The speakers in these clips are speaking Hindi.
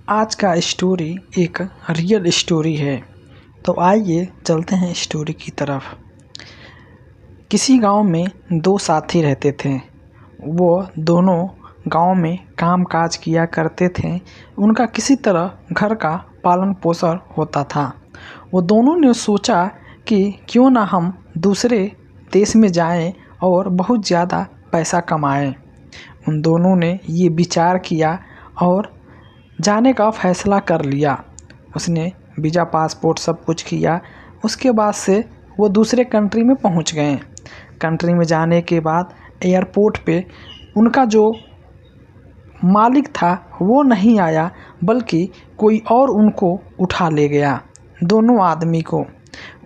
आज का स्टोरी एक रियल स्टोरी है। तो आइए चलते हैं स्टोरी की तरफ। किसी गांव में दो साथी रहते थे। वो दोनों गांव में काम काज किया करते थे। उनका किसी तरह घर का पालन पोषण होता था। वो दोनों ने सोचा कि क्यों ना हम दूसरे देश में जाएं और बहुत ज़्यादा पैसा कमाएं। उन दोनों ने ये विचार किया और जाने का फ़ैसला कर लिया। उसने वीज़ा पासपोर्ट सब कुछ किया। उसके बाद से वो दूसरे कंट्री में पहुंच गए। कंट्री में जाने के बाद एयरपोर्ट पे उनका जो मालिक था वो नहीं आया, बल्कि कोई और उनको उठा ले गया, दोनों आदमी को।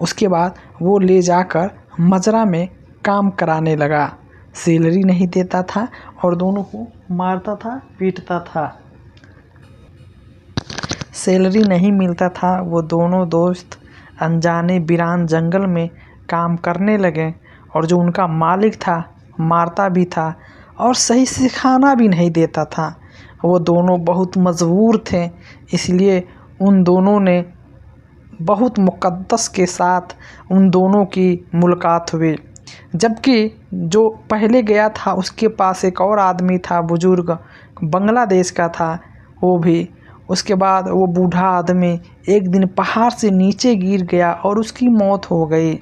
उसके बाद वो ले जाकर मजरा में काम कराने लगा। सैलरी नहीं देता था और दोनों को मारता था, पीटता था। सैलरी नहीं मिलता था। वो दोनों दोस्त अनजाने वीरान जंगल में काम करने लगे और जो उनका मालिक था मारता भी था और सही से खाना भी नहीं देता था। वो दोनों बहुत मजबूर थे, इसलिए उन दोनों ने बहुत मुकद्दस के साथ उन दोनों की मुलाकात हुई। जबकि जो पहले गया था उसके पास एक और आदमी था, बुजुर्ग, बांग्लादेश का था वो भी। उसके बाद वो बूढ़ा आदमी एक दिन पहाड़ से नीचे गिर गया और उसकी मौत हो गई।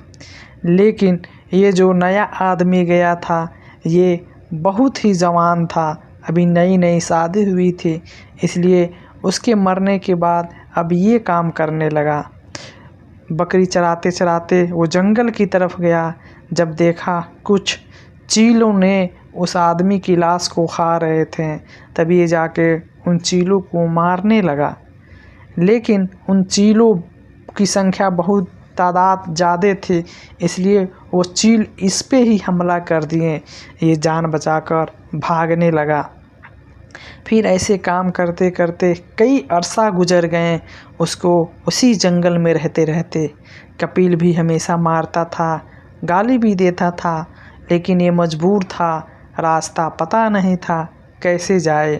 लेकिन ये जो नया आदमी गया था ये बहुत ही जवान था, अभी नई नई शादी हुई थी, इसलिए उसके मरने के बाद अब ये काम करने लगा। बकरी चराते चराते वो जंगल की तरफ गया। जब देखा कुछ चीलों ने उस आदमी की लाश को खा रहे थे, तभी ये जाके उन चीलों को मारने लगा। लेकिन उन चीलों की संख्या बहुत तादाद ज़्यादा थी, इसलिए वो चील इस पे ही हमला कर दिए। ये जान बचाकर भागने लगा। फिर ऐसे काम करते करते कई अरसा गुजर गए उसको उसी जंगल में रहते रहते। कपिल भी हमेशा मारता था, गाली भी देता था, लेकिन ये मजबूर था, रास्ता पता नहीं था कैसे जाए।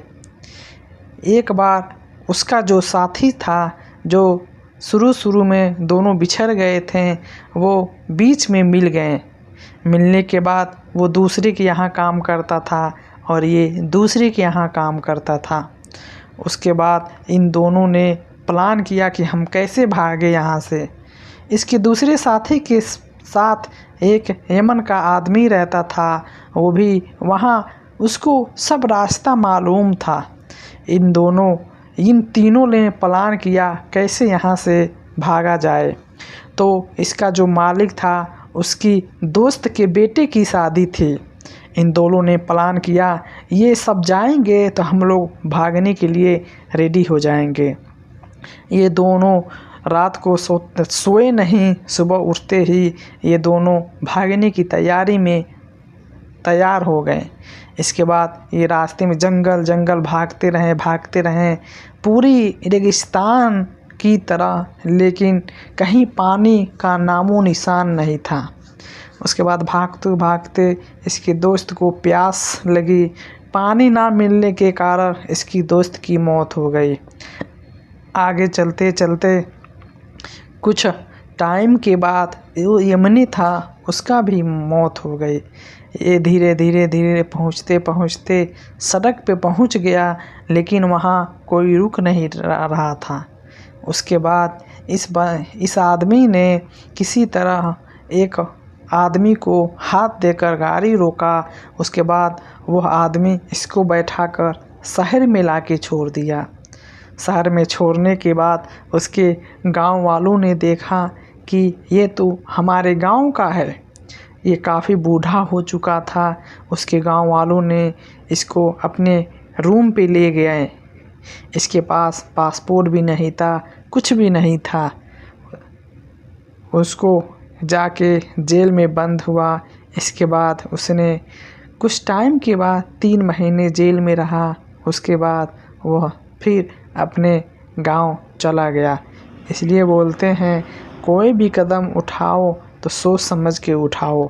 एक बार उसका जो साथी था, जो शुरू में दोनों बिछड़ गए थे, वो बीच में मिल गए। मिलने के बाद वो दूसरे के यहाँ काम करता था और ये दूसरे के यहाँ काम करता था। उसके बाद इन दोनों ने प्लान किया कि हम कैसे भागे यहाँ से। इसके दूसरे साथी के साथ एक यमन का आदमी रहता था, वो भी वहाँ उसको सब रास्ता मालूम था। इन तीनों ने प्लान किया कैसे यहाँ से भागा जाए। तो इसका जो मालिक था उसकी दोस्त के बेटे की शादी थी। इन दोनों ने प्लान किया ये सब जाएंगे तो हम लोग भागने के लिए रेडी हो जाएंगे। ये दोनों रात को सोए नहीं। सुबह उठते ही ये दोनों भागने की तैयारी में तैयार हो गए। इसके बाद ये रास्ते में जंगल भागते रहे पूरी रेगिस्तान की तरह, लेकिन कहीं पानी का नामो निशान नहीं था। उसके बाद भागते भागते इसके दोस्त को प्यास लगी। पानी ना मिलने के कारण इसकी दोस्त की मौत हो गई। आगे चलते चलते कुछ टाइम के बाद वो यमनी था, उसका भी मौत हो गई। ये धीरे धीरे पहुँचते सड़क पे पहुँच गया, लेकिन वहाँ कोई रुक नहीं रहा था। उसके बाद इस आदमी ने किसी तरह एक आदमी को हाथ देकर गाड़ी रोका। उसके बाद वह आदमी इसको बैठाकर शहर में लाके छोड़ दिया। शहर में छोड़ने के बाद उसके गांव वालों ने देखा कि ये तो हमारे गांव का है। ये काफ़ी बूढ़ा हो चुका था। उसके गांव वालों ने इसको अपने रूम पे ले गए। इसके पास पासपोर्ट भी नहीं था, कुछ भी नहीं था। उसको जाके जेल में बंद हुआ। इसके बाद उसने कुछ टाइम के बाद 3 महीने जेल में रहा। उसके बाद वह फिर अपने गांव चला गया। इसलिए बोलते हैं कोई भी कदम उठाओ तो सोच समझ के उठाओ।